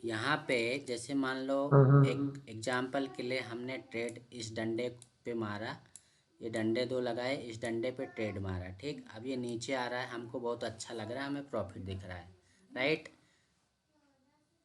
यहाँ पे जैसे मान लो हाँ हाँ एक एग्जाम्पल के लिए हमने ट्रेड इस डंडे पे मारा, ये डंडे दो लगाए, इस डंडे पे ट्रेड मारा, ठीक। अब ये नीचे आ रहा है, हमको बहुत अच्छा लग रहा है, हमें प्रॉफिट दिख रहा है, राइट।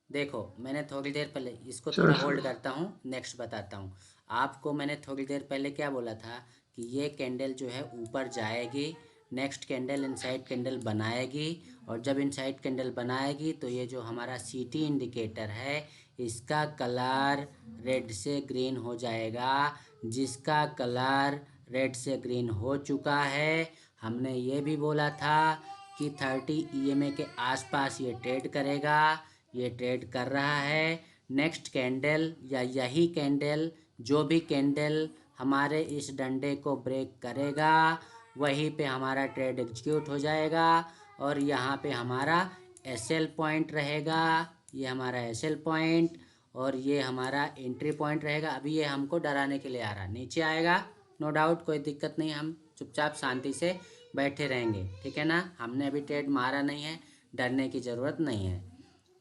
देखो मैंने थोड़ी देर पहले इसको थोड़ा श्योर होल्ड श्योर। करता हूँ, नेक्स्ट बताता हूँ आपको। मैंने थोड़ी देर पहले क्या बोला था कि ये कैंडल जो है ऊपर जाएगी, नेक्स्ट कैंडल इनसाइड कैंडल बनाएगी, और जब इनसाइड कैंडल बनाएगी तो ये जो हमारा सीटी इंडिकेटर है इसका कलर रेड से ग्रीन हो जाएगा, जिसका कलर रेड से ग्रीन हो चुका है। हमने ये भी बोला था कि 30 ईएमए के आसपास ये ट्रेड करेगा, ये ट्रेड कर रहा है। नेक्स्ट कैंडल या यही कैंडल, जो भी कैंडल हमारे इस डंडे को ब्रेक करेगा वहीं पे हमारा ट्रेड एग्जीक्यूट हो जाएगा, और यहाँ पे हमारा एसएल पॉइंट रहेगा, ये हमारा एसएल पॉइंट, और ये हमारा एंट्री पॉइंट रहेगा। अभी ये हमको डराने के लिए आ रहा है, नीचे आएगा, नो डाउट, कोई दिक्कत नहीं, हम चुपचाप शांति से बैठे रहेंगे, ठीक है ना। हमने अभी ट्रेड मारा नहीं है, डरने की ज़रूरत नहीं है।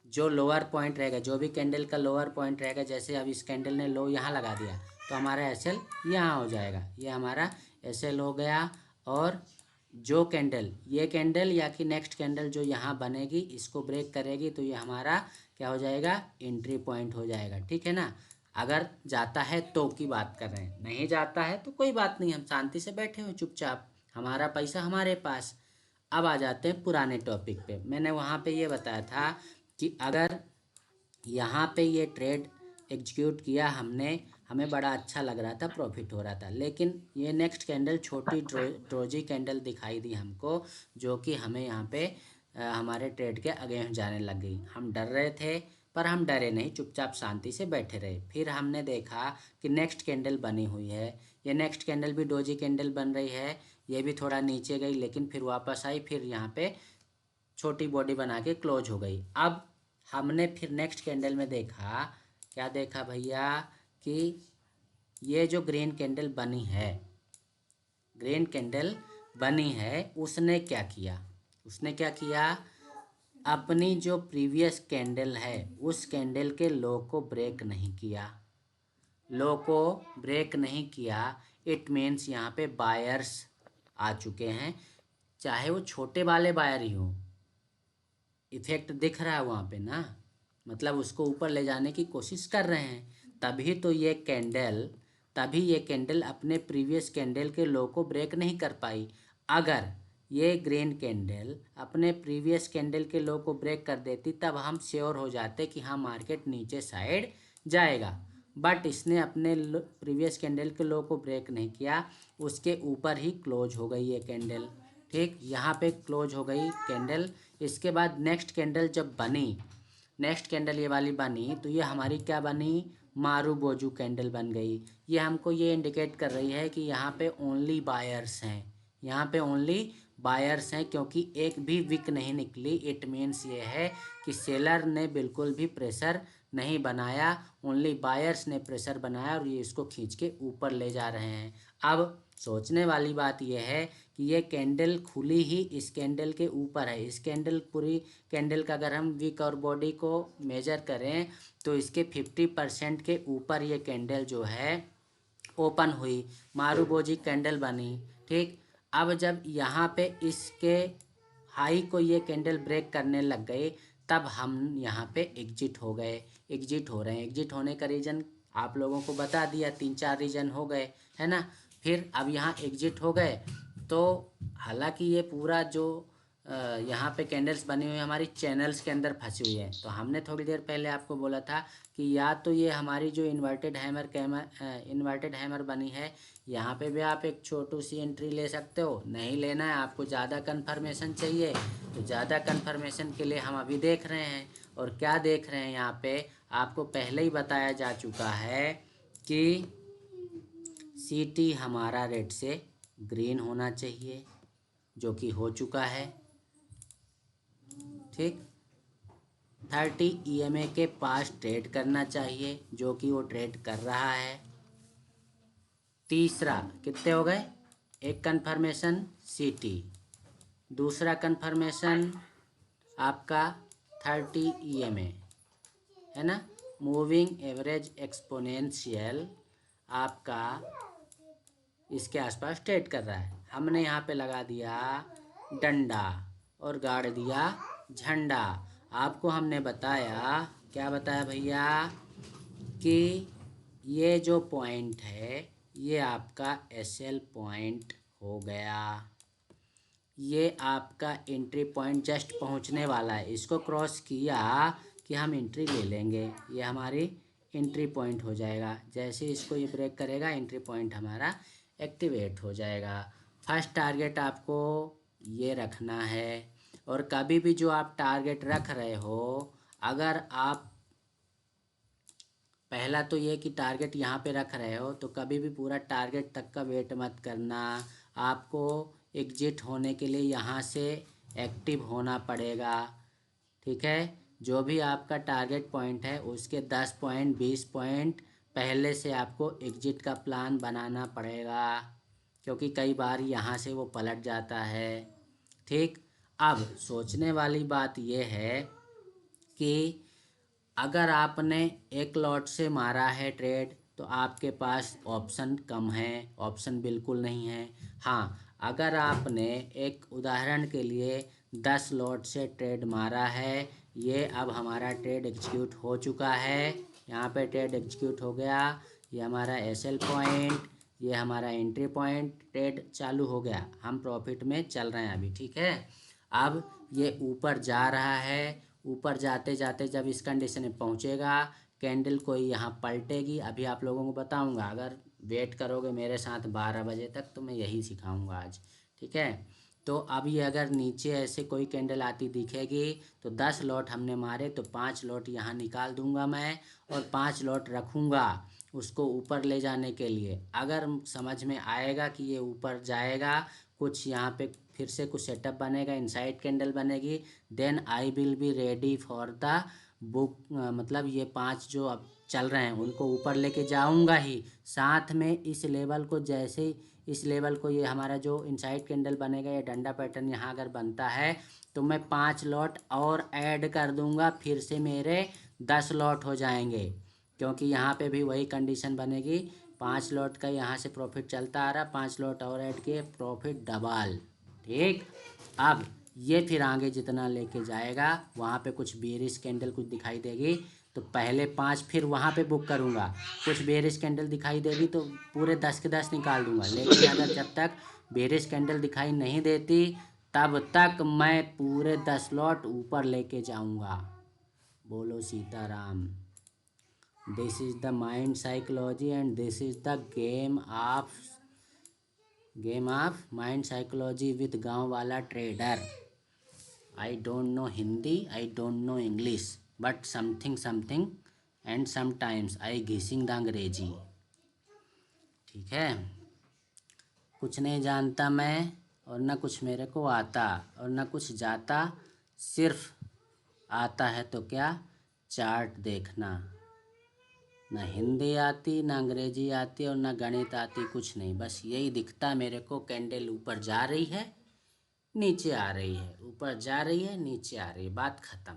जो लोअर पॉइंट रहेगा, जो भी कैंडल का लोअर पॉइंट रहेगा, जैसे अब इस कैंडल ने लो यहाँ लगा दिया तो हमारा एसएल यहाँ हो जाएगा, ये हमारा एसएल हो गया। और जो कैंडल, ये कैंडल या कि नेक्स्ट कैंडल जो यहाँ बनेगी इसको ब्रेक करेगी तो ये हमारा क्या हो जाएगा, एंट्री पॉइंट हो जाएगा, ठीक है ना। अगर जाता है तो की बात कर रहे हैं, नहीं जाता है तो कोई बात नहीं, हम शांति से बैठे हुए चुपचाप, हमारा पैसा हमारे पास। अब आ जाते हैं पुराने टॉपिक पे। मैंने वहाँ पे ये बताया था कि अगर यहाँ पे ये ट्रेड एग्जीक्यूट किया हमने, हमें बड़ा अच्छा लग रहा था, प्रॉफिट हो रहा था, लेकिन ये नेक्स्ट कैंडल छोटी डोजी कैंडल दिखाई दी हमको, जो कि हमें यहाँ पे हमारे ट्रेड के अगेंस्ट जाने लग गई। हम डर रहे थे पर हम डरे नहीं, चुपचाप शांति से बैठे रहे। फिर हमने देखा कि नेक्स्ट कैंडल बनी हुई है, ये नेक्स्ट कैंडल भी डोजी कैंडल बन रही है, ये भी थोड़ा नीचे गई लेकिन फिर वापस आई, फिर यहाँ पे छोटी बॉडी बना के क्लोज हो गई। अब हमने फिर नेक्स्ट कैंडल में देखा, क्या देखा भैया, कि ये जो ग्रीन कैंडल बनी है, ग्रीन कैंडल बनी है, उसने क्या किया, उसने क्या किया, अपनी जो प्रीवियस कैंडल है उस कैंडल के लो को ब्रेक नहीं किया, लो को ब्रेक नहीं किया। इट मीन्स यहाँ पे बायर्स आ चुके हैं, चाहे वो छोटे वाले बायर ही हों, इफेक्ट दिख रहा है वहाँ पे ना, मतलब उसको ऊपर ले जाने की कोशिश कर रहे हैं। तभी तो ये कैंडल, तभी ये कैंडल अपने प्रीवियस कैंडल के लो को ब्रेक नहीं कर पाई। अगर ये ग्रीन कैंडल अपने प्रीवियस कैंडल के लो को ब्रेक कर देती तब हम श्योर हो जाते कि हाँ मार्केट नीचे साइड जाएगा, बट इसने अपने प्रीवियस कैंडल के लो को ब्रेक नहीं किया, उसके ऊपर ही क्लोज हो गई ये कैंडल, ठीक। यहाँ पे क्लोज हो गई कैंडल। इसके बाद नेक्स्ट कैंडल जब बनी, नेक्स्ट कैंडल ये वाली बनी तो ये हमारी क्या बनी, मारू बोजू कैंडल बन गई। ये हमको ये इंडिकेट कर रही है कि यहाँ पे ओनली बायर्स हैं, यहाँ पे ओनली बायर्स हैं, क्योंकि एक भी विक नहीं निकली। इट मीन्स ये है कि सेलर ने बिल्कुल भी प्रेशर नहीं बनाया, ओनली बायर्स ने प्रेशर बनाया और ये इसको खींच के ऊपर ले जा रहे हैं। अब सोचने वाली बात यह है कि ये कैंडल खुली ही इस कैंडल के ऊपर है, इस कैंडल पूरी कैंडल का अगर हम विक और बॉडी को मेजर करें तो इसके 50% के ऊपर ये कैंडल जो है ओपन हुई, मारूबोजी कैंडल बनी, ठीक। अब जब यहाँ पे इसके हाई को ये कैंडल ब्रेक करने लग गई तब हम यहाँ पे एग्जिट हो गए, एग्जिट हो रहे हैं। एग्जिट होने का रीज़न आप लोगों को बता दिया, 3-4 रीज़न हो गए, है ना। फिर अब यहाँ एग्जिट हो गए तो हालांकि ये पूरा जो यहाँ पे कैंडल्स बनी हुई हमारी चैनल्स के अंदर फंसी हुई है, तो हमने थोड़ी देर पहले आपको बोला था कि या तो ये हमारी जो इन्वर्टेड हैमर बनी है यहाँ पे भी आप एक छोटी सी एंट्री ले सकते हो, नहीं लेना है आपको, ज़्यादा कन्फर्मेशन चाहिए तो ज़्यादा कन्फर्मेशन के लिए हम अभी देख रहे हैं। और क्या देख रहे हैं, यहाँ पे आपको पहले ही बताया जा चुका है कि सीटी हमारा रेड से ग्रीन होना चाहिए, जो कि हो चुका है, ठीक। 30 ईएमए के पास ट्रेड करना चाहिए, जो कि वो ट्रेड कर रहा है। तीसरा कितने हो गए, एक कन्फर्मेशन सीटी, दूसरा कन्फर्मेशन आपका 30 ईएमए, है ना। मूविंग एवरेज एक्सपोनेंशियल आपका इसके आसपास ट्रेड कर रहा है। हमने यहाँ पे लगा दिया डंडा और गाड़ दिया झंडा। आपको हमने बताया, क्या बताया भैया, कि ये जो पॉइंट है ये आपका एसएल पॉइंट हो गया। ये आपका एंट्री पॉइंट जस्ट पहुंचने वाला है, इसको क्रॉस किया कि हम एंट्री ले लेंगे, ये हमारी एंट्री पॉइंट हो जाएगा। जैसे इसको ये ब्रेक करेगा एंट्री पॉइंट हमारा एक्टिवेट हो जाएगा। फर्स्ट टारगेट आपको ये रखना है। और कभी भी जो आप टारगेट रख रहे हो, अगर आप पहला तो ये कि टारगेट यहाँ पे रख रहे हो तो कभी भी पूरा टारगेट तक का वेट मत करना। आपको एग्जिट होने के लिए यहाँ से एक्टिव होना पड़ेगा। ठीक है, जो भी आपका टारगेट पॉइंट है उसके 10 पॉइंट 20 पॉइंट पहले से आपको एग्जिट का प्लान बनाना पड़ेगा, क्योंकि कई बार यहाँ से वो पलट जाता है। ठीक, अब सोचने वाली बात ये है कि अगर आपने एक लॉट से मारा है ट्रेड तो आपके पास ऑप्शन कम है, ऑप्शन बिल्कुल नहीं है। हाँ, अगर आपने एक उदाहरण के लिए 10 लॉट से ट्रेड मारा है, ये अब हमारा ट्रेड एग्जीक्यूट हो चुका है, यहाँ पे ट्रेड एग्जीक्यूट हो गया, ये हमारा एसएल पॉइंट, ये हमारा एंट्री पॉइंट, ट्रेड चालू हो गया, हम प्रॉफिट में चल रहे हैं अभी। ठीक है, अब ये ऊपर जा रहा है, ऊपर जाते जाते जब इस कंडीशन में पहुंचेगा कैंडल कोई यहाँ पलटेगी। अभी आप लोगों को बताऊंगा, अगर वेट करोगे मेरे साथ 12 बजे तक तो मैं यही सिखाऊंगा आज। ठीक है, तो अब ये अगर नीचे ऐसे कोई कैंडल आती दिखेगी तो 10 लॉट हमने मारे तो 5 लॉट यहाँ निकाल दूंगा मैं और 5 लॉट रखूँगा उसको ऊपर ले जाने के लिए। अगर समझ में आएगा कि ये ऊपर जाएगा, कुछ यहाँ पे फिर से कुछ सेटअप बनेगा, इनसाइड कैंडल बनेगी, then I will be ready for the book. मतलब ये 5 जो अब चल रहे हैं उनको ऊपर लेके जाऊंगा ही, साथ में इस लेवल को, जैसे ही इस लेवल को ये हमारा जो इनसाइड कैंडल बनेगा, ये डंडा पैटर्न यहाँ अगर बनता है तो मैं 5 लॉट और ऐड कर दूंगा, फिर से मेरे 10 लॉट हो जाएंगे, क्योंकि यहाँ पे भी वही कंडीशन बनेगी। 5 लॉट का यहाँ से प्रॉफिट चलता आ रहा, 5 लॉट और ऐड किए, प्रॉफिट डबल। ठीक, अब ये फिर आगे जितना लेके जाएगा वहाँ पे कुछ बेरिश कैंडल कुछ दिखाई देगी तो पहले 5 फिर वहाँ पे बुक करूँगा, कुछ बेरिश कैंडल दिखाई देगी तो पूरे 10 के 10 निकाल दूंगा। लेकिन अगर जब तक बेरिश कैंडल दिखाई नहीं देती तब तक मैं पूरे 10 लॉट ऊपर लेके जाऊँगा। बोलो Sitaram. This is the mind psychology and this is the game of mind psychology with गांव वाला trader. I don't know Hindi, I don't know English, but something and sometimes I Ghising the अंग्रेजी। ठीक है, कुछ नहीं जानता मैं और न कुछ मेरे को आता और न कुछ जाता, सिर्फ आता है तो क्या, चार्ट देखना। ना हिंदी आती, ना अंग्रेजी आती और ना गणित आती, कुछ नहीं, बस यही दिखता मेरे को, कैंडल ऊपर जा रही है नीचे आ रही है, ऊपर जा रही है नीचे आ रही है, बात खत्म।